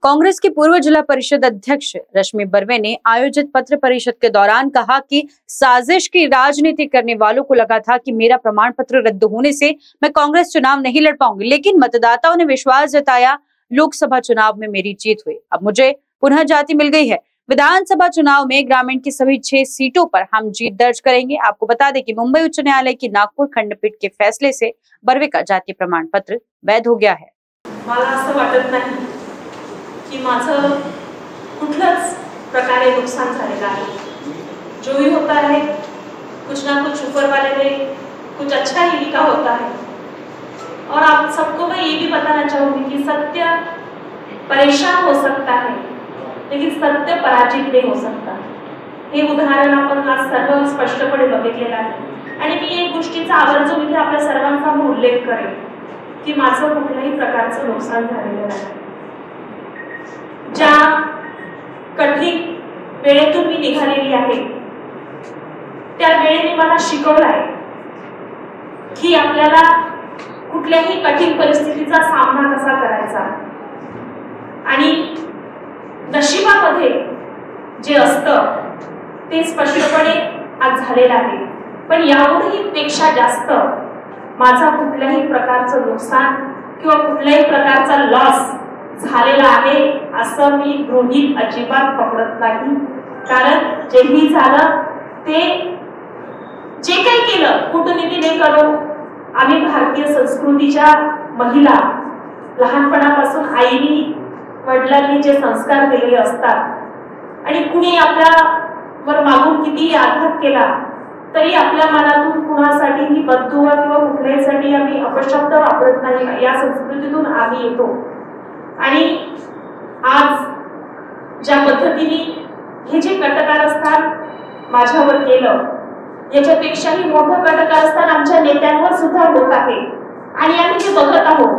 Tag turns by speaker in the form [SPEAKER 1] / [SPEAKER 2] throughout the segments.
[SPEAKER 1] कांग्रेस की पूर्व जिला परिषद अध्यक्ष रश्मि बर्वे ने आयोजित पत्र परिषद के दौरान कहा कि साजिश की राजनीति करने वालों को लगा था कि मेरा प्रमाण पत्र रद्द होने से मैं कांग्रेस चुनाव नहीं लड़ पाऊंगी, लेकिन मतदाताओं ने विश्वास जताया। लोकसभा चुनाव में मेरी जीत हुई, अब मुझे पुनः जाति मिल गई है। विधानसभा चुनाव में ग्रामीण की सभी 6 सीटों पर हम जीत दर्ज करेंगे। आपको बता दें कि मुंबई उच्च न्यायालय की नागपुर खंडपीठ के फैसले से बर्वे का जातीय प्रमाण पत्र वैध हो गया है।
[SPEAKER 2] मला असं वाटत नाही की माझं कुठल्याच प्रकारे नुकसान झालेलं आहे। जो भी होता है कुछ ना कुछ ऊपर वाले ने कुछ अच्छा ही लिखा होता है। और आप सबको मैं ये भी बताना चाहूंगी कि सत्य परेशान हो सकता है, लेकिन सत्य पराजित नहीं हो सकता। हे उदाहरण आपण आज सर्व स्पष्टपणे बघितलेलं आहे। आणि मी एक गोष्टीचा आवर्जून इथे आपल्या सर्वांसमोर उल्लेख करेन की माझं कुठल्याही प्रकारचं नुकसान झालेलं नाही। ज्या कठीण वेळेतून मी निघालेली आहे त्या वेळेने मला शिकवलं आहे की आपल्याला कुठल्याही कठीण परिस्थितीचा सामना कसा करायचा। आणि नशिबामध्ये जे असतं ते स्पष्टपणे आज झालेलं आहे। पण यावरही पेक्षा जास्त माझा कुठल्याही प्रकारचं नुकसान किंवा कुठल्याही प्रकारचा लॉस झालेला आहे असं मी गृहीत अजिबात पकडत नाही। कारण जेही झालं ते जे काही केलं कूटनीतीने करो। आम्ही भारतीय संस्कृतीच्या महिला लहानपणापासून आईनी वडिलांनी जे संस्कार दिलेले असतात आणि कुणी आपल्यावर मागून किती आघात केला तरी आपल्या मनातून कुणासाठी ही बददुआ किंवा कुठल्यासाठी आम्ही अपशब्द वापरत नाही। या संस्कृतीतून आम्ही येतो। आणि आज ज्या पद्धतीने हे जे कटकारस्थान माझ्यावर केलं याच्यापेक्षाही मोठं कटकारस्थान आमच्या नेत्यांवर सुद्धा होत आहे आणि आम्ही ते बघत आहोत।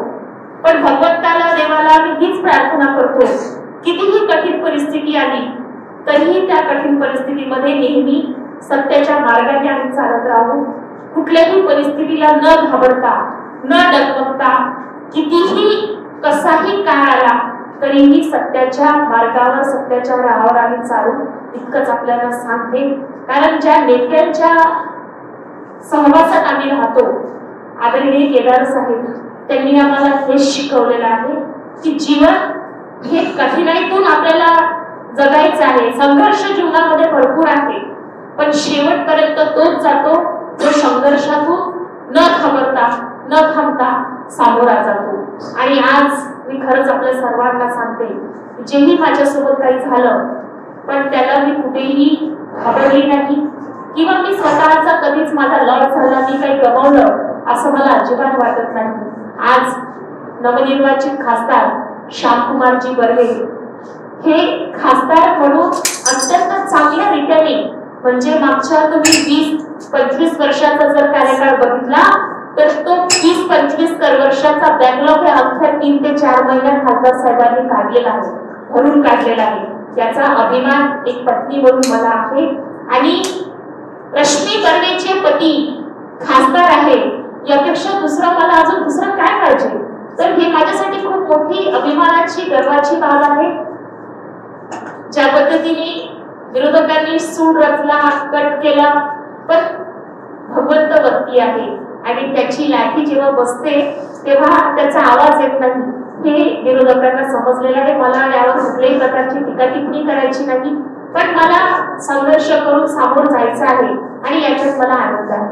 [SPEAKER 2] पण भगवंताला देवाला आम्ही हीच प्रार्थना करतो, कितीही कठीण परिस्थिती आली तरीही त्या कठीण परिस्थितीमध्ये नेहमी सत्याच्या मार्गाने आम्ही चालत राहू। कुठल्याही परिस्थितीला न घाबरता न डगमगता कितीही कसाही काळ आला तरीही सत्याच्या मार्गावर सत्याच्या राहावर आम्ही चालू इतकंच आपल्याला सांगते। कारण ज्या नेत्यांच्या सहवासात आम्ही राहतो आदरणीय केदार साहेब त्यांनी आम्हाला हे शिकवलेलं आहे की जीवन हे कठीणाईतून आपल्याला जगायचं आहे। संघर्ष जीवनामध्ये भरपूर आहे, पण शेवटपर्यंत तोच जातो जो संघर्षातून न घाबरता न थांबता सामोरा जातो। आणि आज मी खरंच आपल्या सर्वांना सांगते जेही माझ्यासोबत काही झालं पण त्याला मी कुठेही घाबरली नाही किंवा मी स्वतःचा कधीच माझा लॉस झाला मी काही गमावलं असं मला अजिबात वाटत नाही। आज नवनिर्वाचित खासदार श्यामकुमारजी बर्वे हे खासदार म्हणून अत्यंत चांगल्या रीतीने म्हणजे मागच्या तुम्ही 20-25 वर्षाचा जर कार्यकाळ बघितला तर तो 20-25 वर्षाचा बॅकलॉग या अख्ख्या 3 ते 4 महिन्यात खासदार साहेबांनी काढलेला आहे, भरून काढलेला आहे। याचा अभिमान एक पत्नी म्हणून मला आहे। आणि रश्मि बर्वेचे पती खासदार आहे यापेक्षा दुसरं मला अजून दुसरं काय पाहिजे। तर हे माझ्यासाठी खूप मोठी अभिमानाची गर्वाची बाब आहे। ज्या पद्धतीने विरोधकांनी सूड रचला कट केला पण भगवंत वरती आहे आणि त्याची लाठी जेव्हा बसते तेव्हा त्याचा आवाज येत नाही हे विरोधकांना समजलेलं आहे। मला यावर कुठल्याही प्रकारची टीका टिप्पणी करायची नाही, पण मला संघर्ष करून सामोर जायचं आहे आणि याच्यात मला आनंद आहे।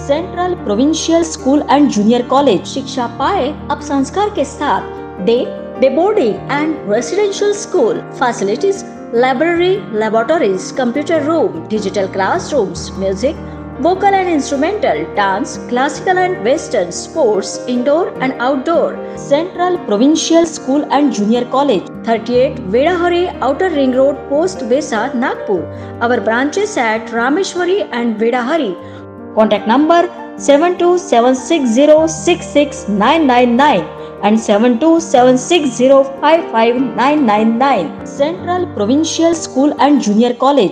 [SPEAKER 3] Central provincial school end junior college शिक्षा पाए अब संस्कार के साथ day boarding end residential school facilities library laboratories computer room digital classrooms music vocal and instrumental dance classical and western sports indoor and outdoor Central Provincial School and Junior College 38 Vedahari Outer Ring Road Post Besa Nagpur. Our branches at Rameshwari and Vedahari. Contact number 7276066999 and 7276055999. Central Provincial School and Junior College.